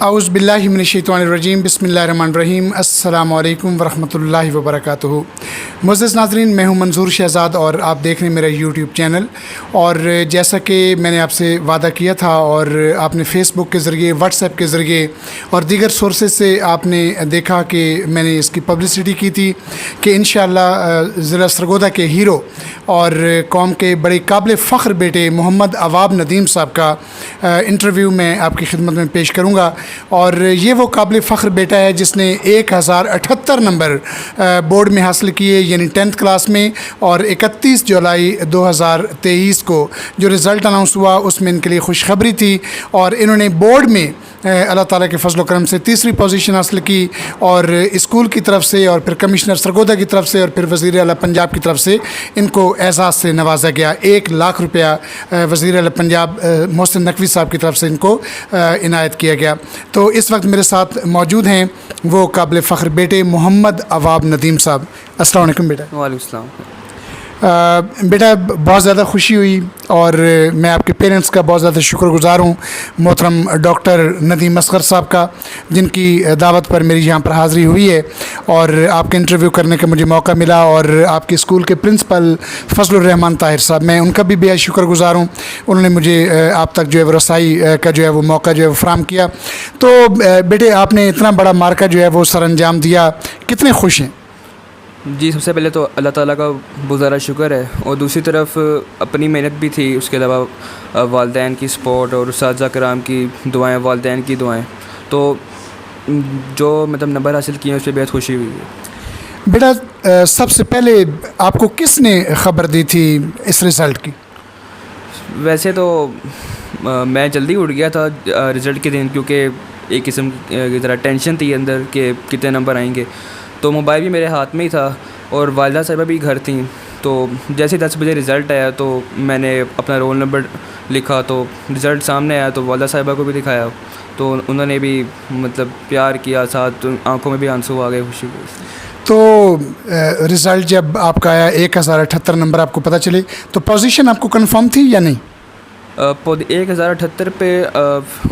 اعوذ باللہ من الشیطان الرجیم، بسم اللہ الرحمن الرحیم، السلام علیکم ورحمۃ اللہ وبرکاتہ۔ معزز ناظرین، میں ہوں منظور شہزاد اور آپ دیکھ رہے ہیں میرا یوٹیوب چینل۔ اور جیسا کہ میں نے آپ سے وعدہ کیا تھا اور آپ نے فیس بک کے ذریعے، واٹس ایپ کے ذریعے اور دیگر سورسز سے آپ نے دیکھا کہ میں نے اس کی پبلسٹی کی تھی کہ انشاءاللہ ضلع سرگودا کے ہیرو اور قوم کے بڑے قابل فخر بیٹے محمد عواب ندیم صاحب کا انٹرویو میں آپ کی خدمت میں پیش کروں گا۔ اور یہ وہ قابل فخر بیٹا ہے جس نے 1078 نمبر بورڈ میں حاصل کیے، یعنی 10th کلاس میں، اور 31 جولائی 2023 کو جو رزلٹ اناؤنس ہوا اس میں ان کے لیے خوشخبری تھی، اور انہوں نے بورڈ میں اللہ تعالیٰ کے فضل و کرم سے تیسری پوزیشن حاصل کی، اور اسکول کی طرف سے اور پھر کمشنر سرگودا کی طرف سے اور پھر وزیر اعلیٰ پنجاب کی طرف سے ان کو اعزاز سے نوازا گیا۔ 1 لاکھ روپیہ وزیر اعلیٰ پنجاب محسن نقوی صاحب کی طرف سے ان کو عنایت کیا گیا۔ تو اس وقت میرے ساتھ موجود ہیں وہ قابل فخر بیٹے محمد عواب ندیم صاحب۔ السلام علیکم بیٹا۔ وعلیکم السلام۔ بیٹا بہت زیادہ خوشی ہوئی اور میں آپ کے پیرنٹس کا بہت زیادہ شکر گزار ہوں، محترم ڈاکٹر ندیم اصغر صاحب کا، جن کی دعوت پر میری یہاں پر حاضری ہوئی ہے اور آپ کے انٹرویو کرنے کا مجھے موقع ملا، اور آپ کے اسکول کے پرنسپل فضل الرحمان طاہر صاحب، میں ان کا بھی بے حد شکر گزار ہوں، انہوں نے مجھے آپ تک جو ہے وہ رسائی کا جو ہے وہ موقع جو ہے وہ فراہم کیا۔ تو بیٹے آپ نے اتنا بڑا مارکہ جو ہے وہ سر انجام دیا، کتنے خوش ہیں؟ جی، سب سے پہلے تو اللہ تعالیٰ کا بہت زیادہ شکر ہے، اور دوسری طرف اپنی محنت بھی تھی، اس کے علاوہ والدین کی سپورٹ اور اساتذہ کرام کی دعائیں، والدین کی دعائیں، تو جو مطلب نمبر حاصل کیے ہیں اس پہ بہت خوشی ہوئی ہے۔ بیٹا سب سے پہلے آپ کو کس نے خبر دی تھی اس رزلٹ کی؟ ویسے تو میں جلدی اٹھ گیا تھا رزلٹ کے دن، کیونکہ ایک قسم کی طرح ٹینشن تھی اندر کہ کتنے نمبر آئیں گے، تو موبائل بھی میرے ہاتھ میں ہی تھا اور والدہ صاحبہ بھی گھر تھیں، تو جیسے 10 بجے رزلٹ آیا تو میں نے اپنا رول نمبر لکھا، تو رزلٹ سامنے آیا تو والدہ صاحبہ کو بھی دکھایا، تو انہوں نے بھی مطلب پیار کیا، ساتھ آنکھوں میں بھی آنسو آ گئے خوشی کو۔ تو رزلٹ جب آپ کا آیا 1078 نمبر آپ کو پتہ چلے تو پوزیشن آپ کو کنفرم تھی یا نہیں؟ 1078 پہ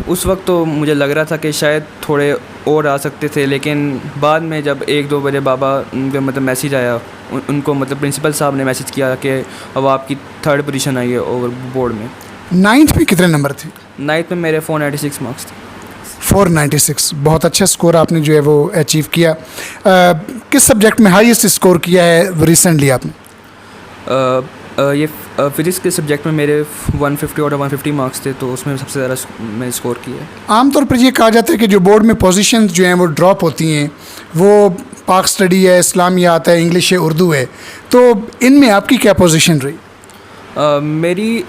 اس وقت تو مجھے لگ رہا تھا کہ شاید تھوڑے اور آ سکتے تھے، لیکن بعد میں جب 1-2 بجے بابا کا مطلب میسیج آیا، ان کو مطلب پرنسپل صاحب نے میسیج کیا کہ اب آپ کی 3rd پوزیشن آئی ہے اوور بورڈ میں۔ 9th میں کتنے نمبر تھے؟ 9th میں میرے 496 مارکس تھے۔ 496، بہت اچھا سکور آپ نے جو ہے وہ اچیو کیا۔ کس سبجیکٹ میں ہائیسٹ اسکور کیا ہے ریسنٹلی آپ نے؟ یہ فزکس کے سبجیکٹ میں میرے 150 اور 150 مارکس تھے، تو اس میں سب سے زیادہ میں اسکور کیا ہے۔ عام طور پر یہ کہا جاتا ہے کہ جو بورڈ میں پوزیشنز جو ہیں وہ ڈراپ ہوتی ہیں وہ پاک اسٹڈی ہے، اسلامیات ہے، انگلش ہے، اردو ہے، تو ان میں آپ کی کیا پوزیشن رہی؟ میری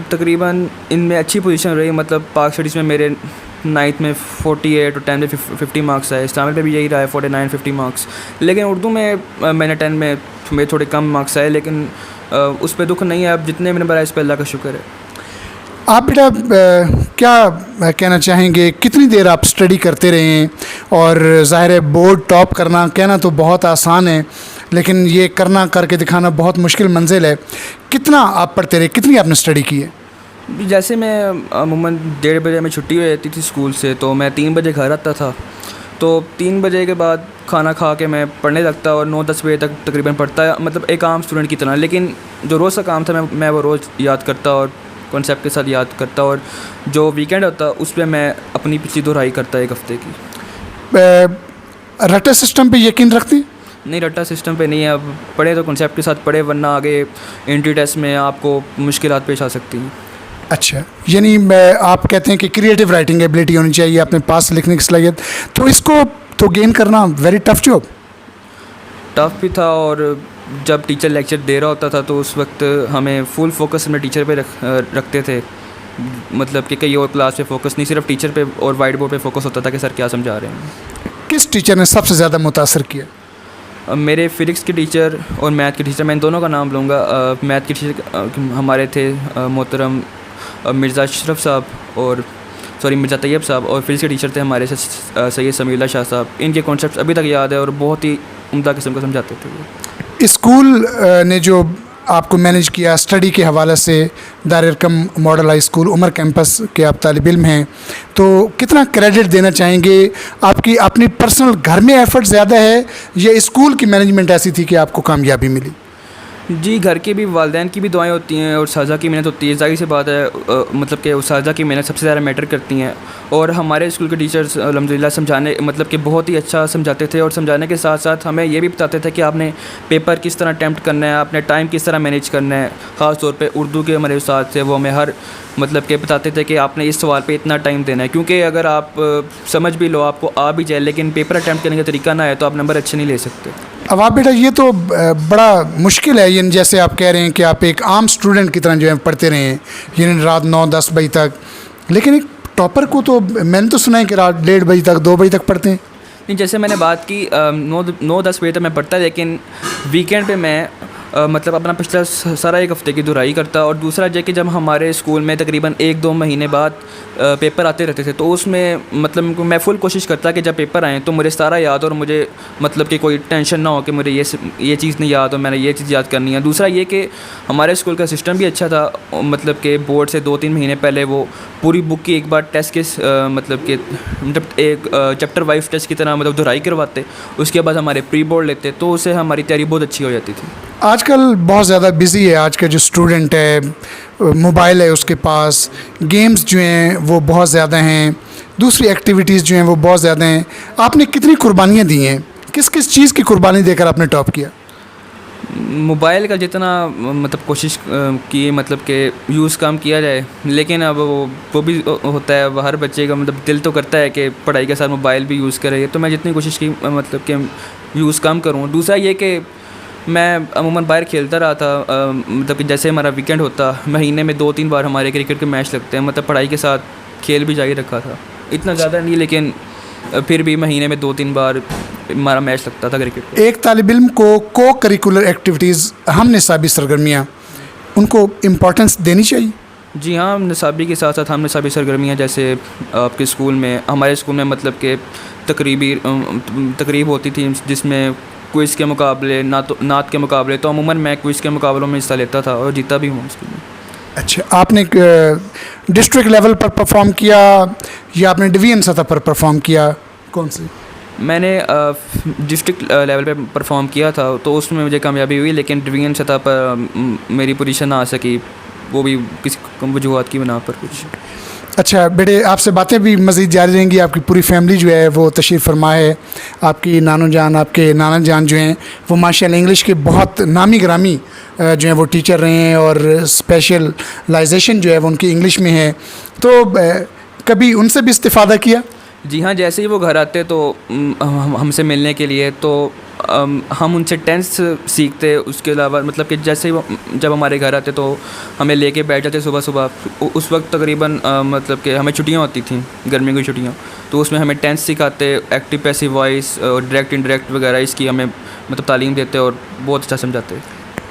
تقریباً ان میں اچھی پوزیشن رہی، مطلب پاک اسٹڈیز میں میرے 9th میں 48 اور 10 میں 50 مارکس آئے، اسلامک میں بھی یہی رہا ہے 49-50 مارکس، لیکن اردو میں میں نے 10 میں میرے تھوڑے کم مارکس آئے، لیکن اس پہ دکھ نہیں ہے، اب جتنے بھی نمبر آئے اس پہ اللہ کا شکر ہے۔ آپ بیٹا کیا کہنا چاہیں گے، کتنی دیر آپ اسٹڈی کرتے رہے ہیں؟ اور ظاہر ہے بورڈ ٹاپ کرنا کہنا تو بہت آسان ہے، لیکن یہ کرنا کر کے دکھانا بہت مشکل منزل ہے۔ کتنا آپ پڑھتے رہے، کتنی آپ نے اسٹڈی کی ہے؟ جیسے میں عموماً 1:30 بجے میں چھٹی ہو جاتی تھی اسکول سے، تو میں 3 بجے گھر آتا تھا، تو 3 بجے کے بعد کھانا کھا کے میں پڑھنے لگتا اور 9-10 بجے تک تقریباً پڑھتا، مطلب ایک عام اسٹوڈنٹ کی طرح، لیکن جو روز کا کام تھا میں وہ روز یاد کرتا اور کانسیپٹ کے ساتھ یاد کرتا، اور جو ویکینڈ ہوتا اس پہ میں اپنی پچھلی دہرائی کرتا 1 ہفتے کی۔ رٹا سسٹم پہ یقین رکھتے ہیں؟ نہیں، رٹا سسٹم پہ نہیں ہے، اب پڑھے تو کنسیپٹ کے ساتھ پڑھے، ورنہ آگے انٹری ٹیسٹ میں آپ کو مشکلات پیش آ سکتی ہیں۔ اچھا، یعنی آپ کہتے ہیں کہ کریٹیو رائٹنگ ایبلٹی ہونی چاہیے، اپنے پاس لکھنے کی صلاحیت، تو اس کو تو گین کرنا ویری ٹف جاب؟ ٹف بھی تھا، اور جب ٹیچر لیکچر دے رہا ہوتا تھا تو اس وقت ہمیں فل فوکس ہمیں ٹیچر پہ رکھتے تھے، مطلب کہ کئی اور کلاس پہ فوکس نہیں، صرف ٹیچر پہ اور وائٹ بورڈ پہ فوکس ہوتا تھا کہ سر کیا سمجھا رہے ہیں۔ کس ٹیچر نے سب سے زیادہ متاثر کیا؟ میرے فزکس کے ٹیچر اور میتھ کے ٹیچر، میں ان دونوں کا نام لوں گا۔ میتھ کے ٹیچر ہمارے تھے محترم مرزا اشرف صاحب، اور مرزا طیب صاحب، اور فزکس کے ٹیچر تھے ہمارے سید سمیع اللہ شاہ صاحب. ان کے کانسیپٹس ابھی تک یاد ہے اور بہت ہی عمدہ قسم کا سمجھاتے تھے. اسکول نے جو آپ کو مینیج کیا اسٹڈی کے حوالے سے، دار ارقم ماڈل ہائی اسکول عمر کیمپس کے آپ طالب علم ہیں، تو کتنا کریڈٹ دینا چاہیں گے؟ آپ کی اپنی پرسنل گھر میں ایفرٹ زیادہ ہے یا اسکول کی مینجمنٹ ایسی تھی کہ آپ کو کامیابی ملی؟ جی، گھر کے بھی، والدین کی بھی دعائیں ہوتی ہیں اور اساتذہ کی محنت ہوتی ہے. ظاہر سی بات ہے، مطلب کہ اساتذہ کی محنت سب سے زیادہ میٹر کرتی ہیں. اور ہمارے اسکول کے ٹیچرز الحمدللہ سمجھانے، مطلب کہ بہت ہی اچھا سمجھاتے تھے، اور سمجھانے کے ساتھ ساتھ ہمیں یہ بھی بتاتے تھے کہ آپ نے پیپر کس طرح اٹیمپٹ کرنا ہے، آپ نے ٹائم کس طرح مینیج کرنا ہے. خاص طور پہ اردو کے ہمارے استاد تھے، وہ ہمیں ہر مطلب کہ بتاتے تھے کہ آپ نے اس سوال پہ اتنا ٹائم دینا ہے، کیونکہ اگر آپ سمجھ بھی لو، آپ کو آ بھی جائے، لیکن پیپر اٹیمپٹ کرنے کا طریقہ نہ ہے تو آپ نمبر اچھے نہیں لے سکتے. اب آپ بیٹا یہ تو بڑا مشکل ہے، یعنی جیسے آپ کہہ رہے ہیں کہ آپ ایک عام اسٹوڈنٹ کی طرح جو ہے پڑھتے رہے ہیں، یعنی رات 9-10 بجے تک، لیکن ایک ٹاپر کو تو میں نے تو سنا ہے کہ رات 1:30 بجے تک 2 بجے تک پڑھتے ہیں. نہیں، جیسے میں نے بات کی 9-10 بجے تک میں پڑھتا، لیکن ویکینڈ پہ میں مطلب اپنا پچھلا سارا ایک ہفتے کی دہرائی کرتا. اور دوسرا یہ کہ جب ہمارے اسکول میں تقریباً 1-2 مہینے بعد پیپر آتے رہتے تھے، تو اس میں مطلب میں فل کوشش کرتا کہ جب پیپر آئیں تو مجھے سارا یاد، اور مجھے مطلب کہ کوئی ٹینشن نہ ہو کہ مجھے یہ چیز نہیں یاد ہو، میں نے یہ چیز یاد کرنی ہے. دوسرا یہ کہ ہمارے اسکول کا سسٹم بھی اچھا تھا، مطلب کہ بورڈ سے 2-3 مہینے پہلے وہ پوری بک کی ایک بار ٹیسٹ کے مطلب کہ ایک چیپٹر وائز ٹیسٹ کی طرح مطلب دہرائی کرواتے، اس کے بعد ہمارے پری بورڈ لیتے، تو اس سے ہماری تیاری بہت اچھی ہو جاتی تھی. آج کل بہت زیادہ بزی ہے، آج کا جو اسٹوڈنٹ ہے، موبائل ہے اس کے پاس، گیمز جو ہیں وہ بہت زیادہ ہیں، دوسری ایکٹیویٹیز جو ہیں وہ بہت زیادہ ہیں. آپ نے کتنی قربانیاں دی ہیں؟ کس کس چیز کی قربانی دے کر آپ نے ٹاپ کیا؟ موبائل کا جتنا مطلب کوشش کی مطلب کہ یوز کم کیا جائے، لیکن اب وہ بھی ہوتا ہے، ہر بچے کا مطلب دل تو کرتا ہے کہ پڑھائی کے ساتھ موبائل بھی یوز کرے، تو میں جتنی کوشش کی مطلب کہ یوز کم کروں. دوسرا یہ کہ میں عموماً باہر کھیلتا رہا تھا، مطلب کہ جیسے ہمارا ویکینڈ ہوتا، مہینے میں 2-3 بار ہمارے کرکٹ کے میچ لگتے ہیں، مطلب پڑھائی کے ساتھ کھیل بھی جاری رکھا تھا. اتنا زیادہ نہیں، لیکن پھر بھی مہینے میں 2-3 بار ہمارا میچ لگتا تھا کرکٹ. ایک طالب علم کو کریکولر ایکٹیویٹیز، ہم نصابی سرگرمیاں، ان کو امپورٹنس دینی چاہیے. جی ہاں، نصابی کے ساتھ ساتھ ہم نصابی سرگرمیاں، جیسے آپ کے اسکول میں، ہمارے اسکول میں مطلب کہ تقریب ہوتی تھی جس میں کوئز کے مقابلے، نعت کے مقابلے، تو عموماً میں کوئز کے مقابلوں میں حصہ لیتا تھا اور جیتا بھی ہوں اسکول میں. اچھا، آپ نے ڈسٹرکٹ لیول پر پرفارم کیا یا آپ نے ڈویژن سطح پر پرفارم کیا؟ کون سی؟ میں نے ڈسٹرکٹ لیول پہ پرفارم کیا تھا، تو اس میں مجھے کامیابی ہوئی، لیکن ڈویژن سطح پر میری پوزیشن نہ آ سکی، وہ بھی کسی وجوہات کی بنا پر کچھ. اچھا بیٹے، آپ سے باتیں بھی مزید جاری رہیں گی. آپ کی پوری فیملی جو ہے وہ تشریف فرما ہے. آپ کی نانو جان، آپ کے نانا جان جو ہیں وہ ماشاء اللہ انگلش کے بہت نامی گرامی جو ہیں وہ ٹیچر رہے ہیں، اور اسپیشلائزیشن جو ہے وہ ان کی انگلش میں ہے. تو کبھی ان سے بھی استفادہ کیا؟ جی ہاں، جیسے ہی وہ گھر آتے تو ہم سے ملنے کے لیے، تو ہم ان سے ٹینس سیکھتے. اس کے علاوہ مطلب کہ جیسے ہی جب ہمارے گھر آتے تو ہمیں لے کے بیٹھ جاتے صبح. اس وقت تقریباً مطلب کہ ہمیں چھٹیاں ہوتی تھیں، گرمیوں کی چھٹیاں، تو اس میں ہمیں ٹینس سکھاتے، ایکٹیو پیسیو وائس اور ڈائریکٹ انڈائریکٹ وغیرہ، اس کی ہمیں مطلب تعلیم دیتے اور بہت اچھا سمجھاتے.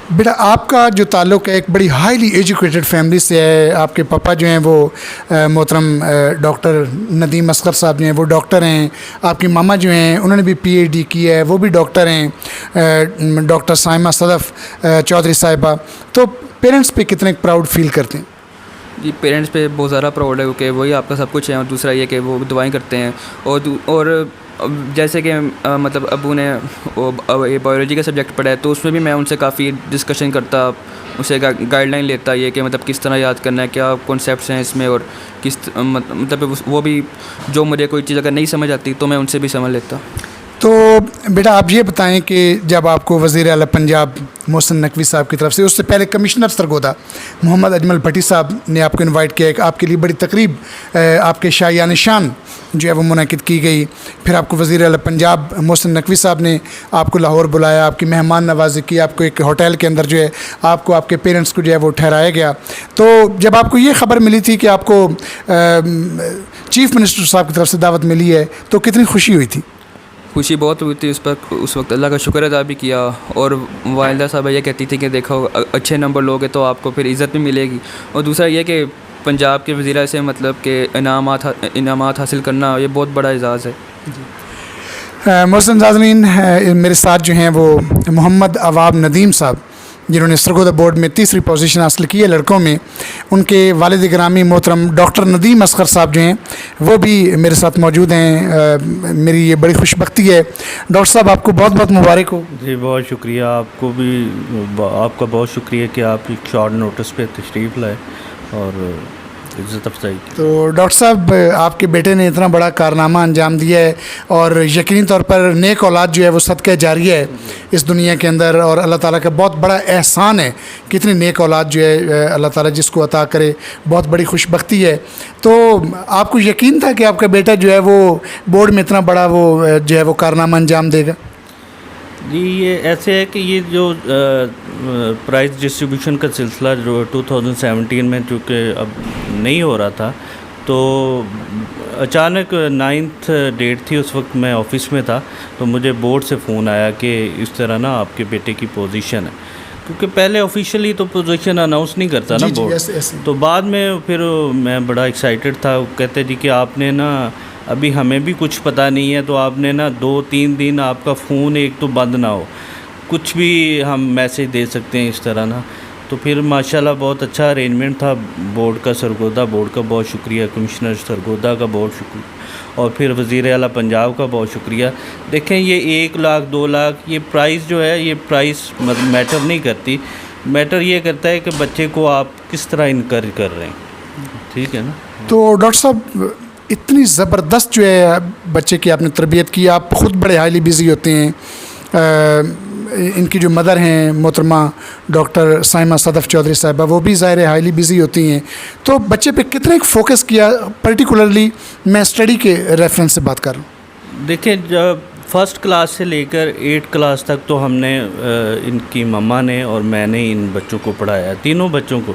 بیٹا، آپ کا جو تعلق ہے ایک بڑی ہائیلی ایجوکیٹڈ فیملی سے ہے. آپ کے پاپا جو ہیں وہ محترم ڈاکٹر ندیم اصغر صاحب جو ہیں وہ ڈاکٹر ہیں. آپ کی ماما جو ہیں انہوں نے بھی PhD کی ہے، وہ بھی ڈاکٹر ہیں، ڈاکٹر سائمہ صدف چودھری صاحبہ. تو پیرنٹس پہ کتنے پراؤڈ فیل کرتے ہیں؟ جی، پیرنٹس پہ بہت زیادہ پراؤڈ ہے، کیونکہ وہی آپ کا سب کچھ ہے. اور دوسرا یہ کہ وہ دعائیں کرتے ہیں. اور جیسے کہ مطلب ابو نے بایولوجی کا سبجیکٹ پڑھا ہے، تو اس میں بھی میں ان سے کافی ڈسکشن کرتا، اسے گائیڈ لائن لیتا، یہ کہ مطلب کس طرح یاد کرنا ہے، کیا کانسیپٹس ہیں اس میں، اور کس مطلب وہ بھی جو مجھے کوئی چیز اگر نہیں سمجھ آتی تو میں ان سے بھی سمجھ لیتا. تو بیٹا آپ یہ بتائیں کہ جب آپ کو وزیر اعلیٰ پنجاب محسن نقوی صاحب کی طرف سے، اس سے پہلے کمشنر سرگودا محمد اجمل بھٹی صاحب نے آپ کو انوائٹ کیا، کہ آپ کے لیے بڑی تقریب آپ کے شایان شان جو ہے وہ منعقد کی گئی. پھر آپ کو وزیر اعلیٰ پنجاب محسن نقوی صاحب نے آپ کو لاہور بلایا، آپ کی مہمان نوازی کی، آپ کو ایک ہوٹل کے اندر جو ہے آپ کو آپ کے پیرنٹس کو جو ہے وہ ٹھہرایا گیا. تو جب آپ کو یہ خبر ملی تھی کہ آپ کو چیف منسٹر صاحب کی طرف سے دعوت ملی ہے، تو کتنی خوشی ہوئی تھی؟ خوشی بہت ہوئی تھی. اس وقت اللہ کا شکر ادا بھی کیا. اور والدہ صاحبہ یہ کہتی تھی کہ دیکھو اچھے نمبر لوگے تو آپ کو پھر عزت بھی ملے گی. اور دوسرا یہ کہ پنجاب کے وزیر سے مطلب کہ انعامات حاصل کرنا یہ بہت بڑا اعزاز ہے۔ محسن ناظرین، میرے ساتھ جو ہیں وہ محمد عواب ندیم صاحب، جنہوں نے سرگودا بورڈ میں تیسری پوزیشن حاصل کی ہے لڑکوں میں۔ ان کے والد گرامی محترم ڈاکٹر ندیم اصغر صاحب جو ہیں وہ بھی میرے ساتھ موجود ہیں۔ میری یہ بڑی خوش بختی ہے۔ ڈاکٹر صاحب، آپ کو بہت بہت مبارک ہو۔ جی بہت شکریہ، آپ کو بھی آپ کا بہت شکریہ کہ آپ ایک شارٹ نوٹس پہ تشریف لائے اور عزت افزائی کی۔ تو ڈاکٹر صاحب، آپ کے بیٹے نے اتنا بڑا کارنامہ انجام دیا ہے اور یقینی طور پر نیک اولاد جو ہے وہ صدقہ جاریہ ہے اس دنیا کے اندر، اور اللہ تعالیٰ کا بہت بڑا احسان ہے کہ اتنی نیک اولاد جو ہے اللہ تعالیٰ جس کو عطا کرے، بہت بڑی خوش بختی ہے۔ تو آپ کو یقین تھا کہ آپ کا بیٹا جو ہے وہ بورڈ میں اتنا بڑا وہ جو ہے وہ کارنامہ انجام دے گا؟ جی یہ ایسے ہے کہ یہ جو پرائز ڈسٹریبیوشن کا سلسلہ جو 2017 میں چونکہ اب نہیں ہو رہا تھا، تو اچانک 9th ڈیٹ تھی، اس وقت میں آفس میں تھا، تو مجھے بورڈ سے فون آیا کہ اس طرح نا آپ کے بیٹے کی پوزیشن ہے، کیونکہ پہلے آفیشیلی تو پوزیشن اناؤنس نہیں کرتا نا بورڈ۔ تو بعد میں پھر میں بڑا ایکسائٹڈ تھا، کہتے جی کہ آپ نے نا ابھی ہمیں بھی کچھ پتہ نہیں ہے، تو آپ نے نا 2-3 دن آپ کا فون ایک تو بند نہ ہو، کچھ بھی ہم میسیج دے سکتے ہیں اس طرح نا۔ تو پھر ماشاءاللہ بہت اچھا ارینجمنٹ تھا بورڈ کا، سرگودا بورڈ کا بہت شکریہ، کمشنر سرگودا کا بہت شکریہ، اور پھر وزیر اعلیٰ پنجاب کا بہت شکریہ۔ دیکھیں یہ 1 لاکھ 2 لاکھ یہ پرائز جو ہے، یہ پرائز میٹر نہیں کرتی، میٹر یہ کرتا ہے کہ بچے کو آپ کس طرح انکریج کر رہے ہیں، ٹھیک ہے نا۔ تو ڈاکٹر صاحب، اتنی زبردست جو ہے بچے کی آپ نے تربیت کی، آپ خود بڑے ہائیلی بزی ہوتے ہیں، ان کی جو مدر ہیں محترمہ ڈاکٹر سائمہ صدف چودھری صاحبہ، وہ بھی ظاہر ہے ہائیلی بزی ہوتی ہیں، تو بچے پہ کتنے فوکس کیا؟ پرٹیکولرلی میں اسٹڈی کے ریفرنس سے بات کر رہا ہوں۔ دیکھیں جب 1st کلاس سے لے کر 8th کلاس تک تو ہم نے ان کی مما نے اور میں نے ان بچوں کو پڑھایا، تینوں بچوں کو۔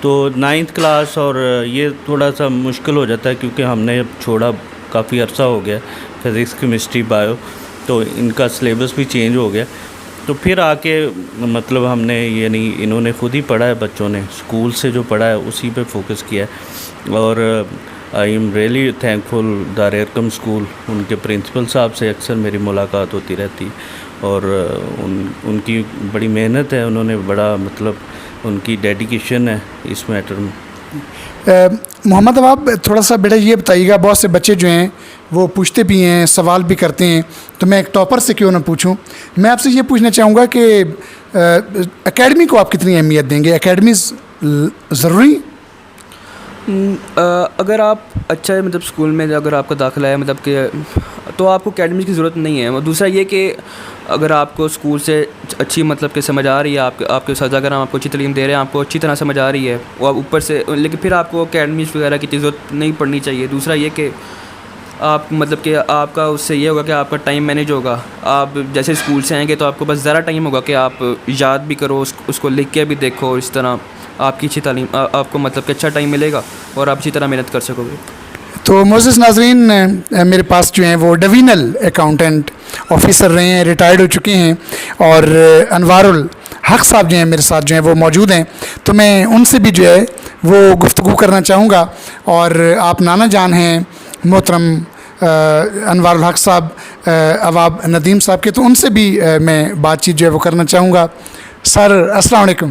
تو 9th کلاس اور یہ تھوڑا سا مشکل ہو جاتا ہے کیونکہ ہم نے اب چھوڑا، کافی عرصہ ہو گیا، فزکس کیمسٹری بایو، تو ان کا سلیبس بھی چینج ہو گیا۔ تو پھر آ کے مطلب ہم نے یعنی انہوں نے خود ہی پڑھا ہے، بچوں نے اسکول سے جو پڑھا ہے اسی پہ فوکس کیا ہے، اور آئی ایم ریئلی تھینکفل دار ارکم اسکول، ان کے پرنسپل صاحب سے اکثر میری ملاقات ہوتی رہتی، اور ان کی بڑی محنت ہے، انہوں نے بڑا مطلب ان کی ڈیڈیکیشن ہے اس میٹر میں۔ محمد عواب، تھوڑا سا بیٹا یہ بتائیے گا، بہت سے بچے جو ہیں وہ پوچھتے بھی ہیں، سوال بھی کرتے ہیں، تو میں ایک ٹاپر سے کیوں نہ پوچھوں، میں آپ سے یہ پوچھنا چاہوں گا کہ اکیڈمی کو آپ کتنی اہمیت دیں گے؟ اکیڈمیز ضروری؟ اگر آپ اچھا مطلب اسکول میں اگر آپ کا داخلہ ہے مطلب کہ تو آپ کو اکیڈمی کی ضرورت نہیں ہے۔ دوسرا یہ کہ اگر آپ کو اسکول سے اچھی مطلب کہ سمجھ آ رہی ہے، آپ کے اساتذہ کرام آپ کو اچھی تعلیم دے رہے ہیں، آپ کو اچھی طرح سمجھ آ رہی ہے، اور اوپر سے لیکن پھر آپ کو اکیڈمیز وغیرہ کی ضرورت نہیں پڑنی چاہیے۔ دوسرا یہ کہ آپ مطلب کہ آپ کا اس سے یہ ہوگا کہ آپ کا ٹائم مینیج ہوگا، آپ جیسے اسکول سے آئیں گے تو آپ کو بس زیادہ ٹائم ہوگا کہ آپ یاد بھی کرو، اس کو لکھ کے بھی دیکھو، اس طرح آپ کی اچھی تعلیم آپ کو مطلب کہ اچھا ٹائم ملے گا اور آپ اچھی طرح محنت کر سکو گے۔ تو معزز ناظرین، میرے پاس جو ہیں وہ ڈوینل اکاؤنٹنٹ آفیسر رہے ہیں، ریٹائرڈ ہو چکے ہیں، اور انوار الحق صاحب جو ہیں میرے ساتھ جو ہیں وہ موجود ہیں، تو میں ان سے بھی جو ہے وہ گفتگو کرنا چاہوں گا، اور آپ نانا جان ہیں محترم انوار الحق صاحب عواب ندیم صاحب کے، تو ان سے بھی میں بات چیت جو ہے وہ کرنا چاہوں گا۔ سر السلام علیکم۔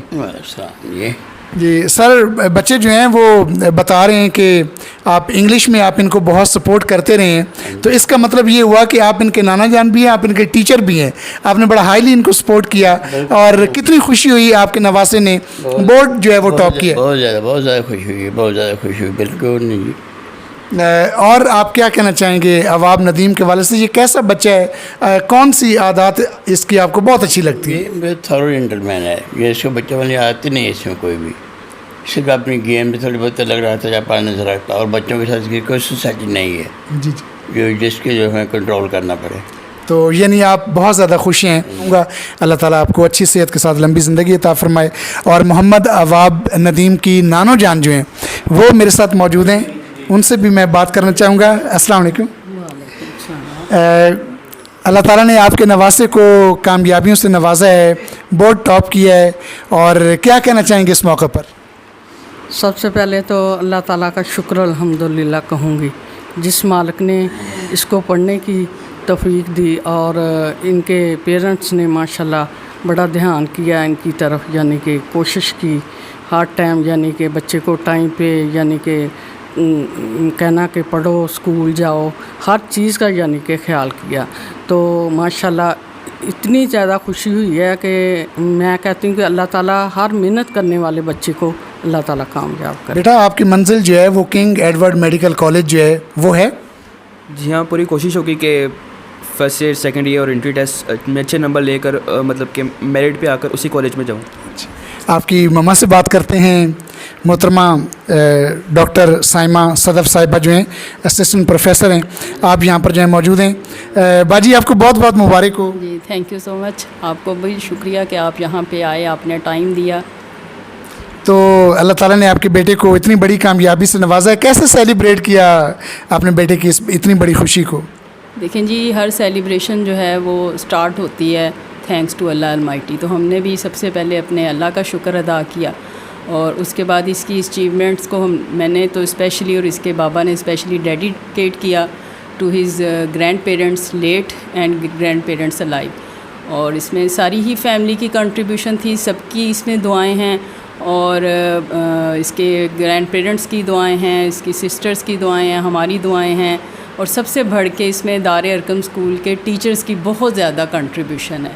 جی سر، بچے جو ہیں وہ بتا رہے ہیں کہ آپ انگلش میں آپ ان کو بہت سپورٹ کرتے رہے ہیں، تو اس کا مطلب یہ ہوا کہ آپ ان کے نانا جان بھی ہیں، آپ ان کے ٹیچر بھی ہیں، آپ نے بڑا ہائیلی ان کو سپورٹ کیا، اور کتنی خوشی ہوئی آپ کے نواسے نے بورڈ جو ہے وہ ٹاپ کیا؟ بہت زیادہ خوشی ہوئی، بہت زیادہ خوشی ہوئی، بالکل نہیں۔ اور آپ کیا کہنا چاہیں گے عواب ندیم کے والد سے؟ یہ کیسا بچہ ہے؟ کون سی عادات اس کی آپ کو بہت اچھی لگتی ہے؟ یہ بہت تھورو جینٹلمین ہے، یہ اس کو بچہ والی عادت نہیں ہے اس میں کوئی بھی، صرف اپنی گیم میں تھوڑی بہت لگ رہا تھا، جاپان نظر رکھتا، اور بچوں کے ساتھ کوئی سوسائٹی نہیں ہے جی جو جس کے جو ہے کنٹرول کرنا پڑے۔ تو یعنی آپ بہت زیادہ خوش ہیں گا، اللہ تعالیٰ آپ کو اچھی صحت کے ساتھ لمبی زندگی عطا فرمائے۔ اور محمد عواب ندیم کی نانو جان جو ہیں وہ میرے ساتھ موجود ہیں، ان سے بھی میں بات کرنا چاہوں گا۔ السلام علیکم۔ اللہ تعالیٰ نے آپ کے نواسے کو کامیابیوں سے نوازا ہے، بورڈ ٹاپ کیا ہے، اور کیا کہنا چاہیں گے اس موقع پر؟ سب سے پہلے تو اللہ تعالیٰ کا شکر الحمدللہ کہوں گی، جس مالک نے اس کو پڑھنے کی توفیق دی اور ان کے پیرنٹس نے ماشاءاللہ بڑا دھیان کیا ان کی طرف، یعنی کہ کوشش کی ہر ٹائم، یعنی کہ بچے کو ٹائم پہ یعنی کہ کہنا کہ پڑھو، اسکول جاؤ، ہر چیز کا یعنی کہ خیال کیا. تو ماشاءاللہ اتنی زیادہ خوشی ہوئی ہے کہ میں کہتی ہوں کہ اللہ تعالیٰ ہر محنت کرنے والے بچے کو اللہ تعالیٰ کامیاب کرے. بیٹا آپ کی منزل جو ہے وہ کنگ ایڈورڈ میڈیکل کالج جو ہے وہ ہے؟ جی ہاں، پوری کوشش ہوگی کہ فرسٹ ایئر، سیکنڈ ایئر اور انٹری ٹیسٹ میں اچھے نمبر لے کر مطلب کہ میرٹ پہ آ کر اسی کالج میں جاؤں. آپ کی مما سے بات کرتے ہیں. محترمہ ڈاکٹر سائمہ صدف صاحبہ جو ہیں اسسٹنٹ پروفیسر ہیں، آپ یہاں پر جو ہیں موجود ہیں. باجی آپ کو بہت بہت مبارک ہو. جی تھینک یو سو مچ، آپ کو بھی شکریہ کہ آپ یہاں پہ آئے، آپ نے ٹائم دیا. تو اللہ تعالیٰ نے آپ کے بیٹے کو اتنی بڑی کامیابی سے نوازا ہے، کیسے سیلیبریٹ کیا آپ نے بیٹے کی اس اتنی بڑی خوشی کو؟ دیکھیں جی، ہر سیلیبریشن جو ہے وہ سٹارٹ ہوتی ہے تھینکس ٹو اللہ المائٹی. تو ہم نے بھی سب سے پہلے اپنے اللہ کا شکر ادا کیا، اور اس کے بعد اس کی اچیومنٹس کو میں نے تو اسپیشلی اور اس کے بابا نے اسپیشلی ڈیڈیکیٹ کیا to his grandparents late and grandparents alive. اور اس میں ساری ہی فیملی کی کنٹریبیوشن تھی، سب کی اس میں دعائیں ہیں، اور اس کے گرینڈ پیرنٹس کی دعائیں ہیں، اس کی سسٹرز کی دعائیں ہیں، ہماری دعائیں ہیں، اور سب سے بڑھ کے اس میں دار ارقم اسکول کے ٹیچرز کی بہت زیادہ کنٹریبیوشن ہے.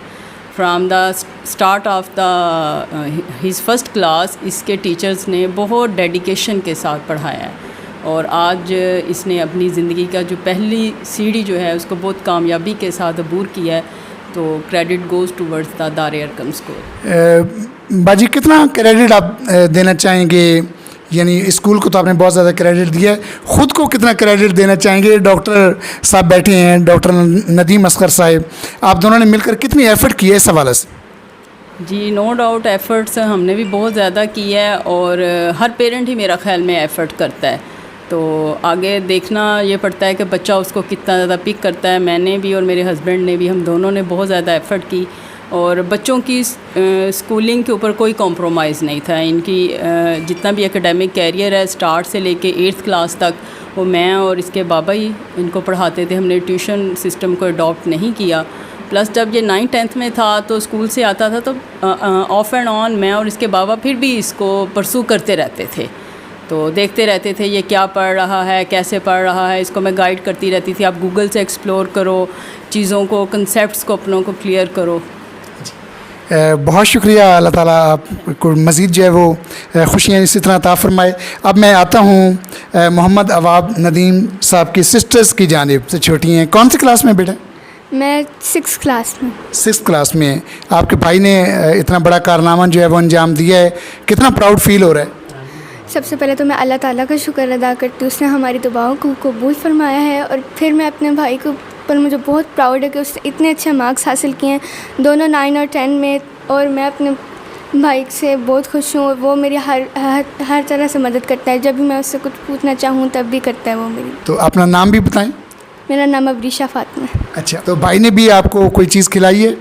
From the start of the his first class اس کے ٹیچرز نے بہت ڈیڈیکیشن کے ساتھ پڑھایا ہے، اور آج اس نے اپنی زندگی کا جو پہلی سیڑھی جو ہے اس کو بہت کامیابی کے ساتھ عبور کیا ہے. تو کریڈٹ گوز ٹورڈز دا دار ارقم اسکول. باجی کتنا کریڈٹ آپ دینا چاہیں گے؟ یعنی اسکول کو تو آپ نے بہت زیادہ کریڈٹ دیا ہے، خود کو کتنا کریڈٹ دینا چاہیں گے؟ ڈاکٹر صاحب بیٹھے ہیں، ڈاکٹر ندیم اصغر صاحب، آپ دونوں نے مل کر کتنی ایفرٹ کی ہے اس حوالے سے؟ جی نو ڈاؤٹ ایفرٹس ہم نے بھی بہت زیادہ کی ہے، اور ہر پیرنٹ ہی میرا خیال میں ایفرٹ کرتا ہے. تو آگے دیکھنا یہ پڑتا ہے کہ بچہ اس کو کتنا زیادہ پک کرتا ہے. میں نے بھی اور میرے ہسبینڈ نے بھی، ہم دونوں نے بہت زیادہ ایفرٹ کی، اور بچوں کی اسکولنگ کے اوپر کوئی کمپرومائز نہیں تھا. ان کی جتنا بھی اکیڈیمک کیریئر ہے اسٹارٹ سے لے کے 8th کلاس تک وہ میں اور اس کے بابا ہی ان کو پڑھاتے تھے. ہم نے ٹیوشن سسٹم کو اڈاپٹ نہیں کیا. پلس جب یہ 9th 10th میں تھا تو اسکول سے آتا تھا تو آف اینڈ آن میں اور اس کے بابا پھر بھی اس کو پرسو کرتے رہتے تھے. تو دیکھتے رہتے تھے یہ کیا پڑھ رہا ہے، کیسے پڑھ رہا ہے. اس کو میں گائیڈ کرتی رہتی تھی، آپ گوگل سے ایکسپلور کرو چیزوں کو، کنسیپٹس کو اپنوں کو کلیئر کرو. بہت شکریہ. اللہ تعالیٰ آپ کو مزید جو ہے وہ خوشیاں اسی طرح عطا فرمائے. اب میں آتا ہوں محمد عواب ندیم صاحب کی سسٹرز کی جانب سے. چھوٹی ہیں، کون سی کلاس میں بیٹا؟ میں 6th کلاس میں. 6th کلاس میں. آپ کے بھائی نے اتنا بڑا کارنامہ جو ہے وہ انجام دیا ہے، کتنا پراؤڈ فیل ہو رہا ہے؟ سب سے پہلے تو میں اللہ تعالیٰ کا شکر ادا کرتی ہوں، اس نے ہماری دعاؤں کو قبول فرمایا ہے. اور پھر میں اپنے بھائی کو پر مجھے بہت پراؤڈ ہے کہ اس نے اتنے اچھے مارکس حاصل کیے ہیں، دونوں 9 اور 10 میں. اور میں اپنے بھائی سے بہت خوش ہوں، وہ میری ہر طرح سے مدد کرتا ہے. جب بھی میں اس سے کچھ پوچھنا چاہوں تب بھی کرتا ہے وہ میری. تو اپنا نام بھی بتائیں. میرا نام ابریشہ فاطمہ ہے. اچھا، تو بھائی نے بھی آپ کو کوئی چیز کھلائی ہے؟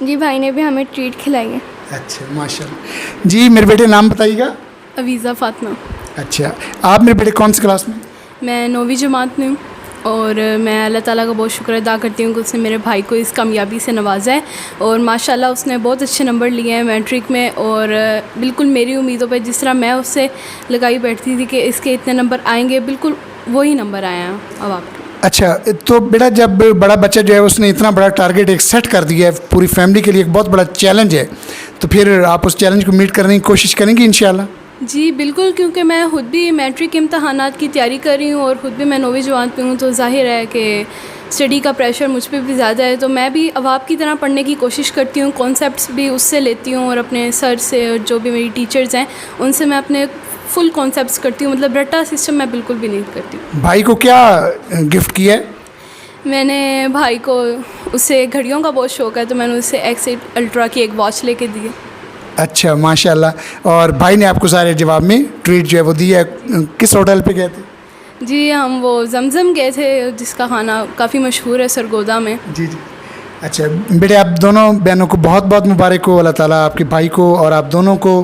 جی بھائی نے بھی ہمیں ٹریٹ کھلائی ہے. اچھا ماشاء اللہ. جی میرے بیٹے نام بتائیے گا. عویزہ فاطمہ. اچھا، آپ میرے بیٹے کون سی کلاس میں؟ میں 9ویں جماعت میں ہوں، اور میں اللہ تعالیٰ کا بہت شکر ادا کرتی ہوں کہ اس نے میرے بھائی کو اس کامیابی سے نوازا ہے. اور ماشاءاللہ اس نے بہت اچھے نمبر لیے ہیں میٹرک میں، اور بالکل میری امیدوں پہ جس طرح میں اس سے لگائی بیٹھتی تھی کہ اس کے اتنے نمبر آئیں گے، بالکل وہی نمبر آئے ہیں اب آپ کے. اچھا، تو بیٹا جب بڑا بچہ جو ہے اس نے اتنا بڑا ٹارگیٹ ایک سیٹ کر دیا ہے، پوری فیملی کے لیے ایک بہت بڑا چیلنج ہے، تو پھر آپ اس چیلنج کو میٹ کرنے کی کوشش کریں گی انشاءاللہ؟ جی بالکل، کیونکہ میں خود بھی میٹرک کے امتحانات کی تیاری کر رہی ہوں، اور خود بھی میں 9ویں جماعت میں ہوں، تو ظاہر ہے کہ اسٹڈی کا پریشر مجھ پہ بھی زیادہ ہے. تو میں بھی اب کی طرح پڑھنے کی کوشش کرتی ہوں، کانسیپٹس بھی اس سے لیتی ہوں، اور اپنے سر سے اور جو بھی میری ٹیچرز ہیں ان سے میں اپنے فل کانسیپٹس کرتی ہوں. مطلب رٹا سسٹم میں بالکل بھی نہیں کرتی. بھائی کو کیا گفٹ کیا ہے؟ میں نے بھائی کو، اسے گھڑیوں کا بہت شوق ہے، تو میں نے اسے X8 الٹرا کی ایک واچ لے کے دی. اچھا ماشاء اللہ. اور بھائی نے آپ کو سارے جواب میں ٹریٹ جو ہے وہ دیا ہے. کس ہوٹل پہ گئے تھے؟ جی ہم وہ زمزم گئے تھے، جس کا کھانا کافی مشہور ہے سرگودا میں. جی جی. اچھا بیٹے، آپ دونوں بہنوں کو بہت بہت مبارک ہو. اللہ تعالیٰ آپ کے بھائی کو اور آپ دونوں کو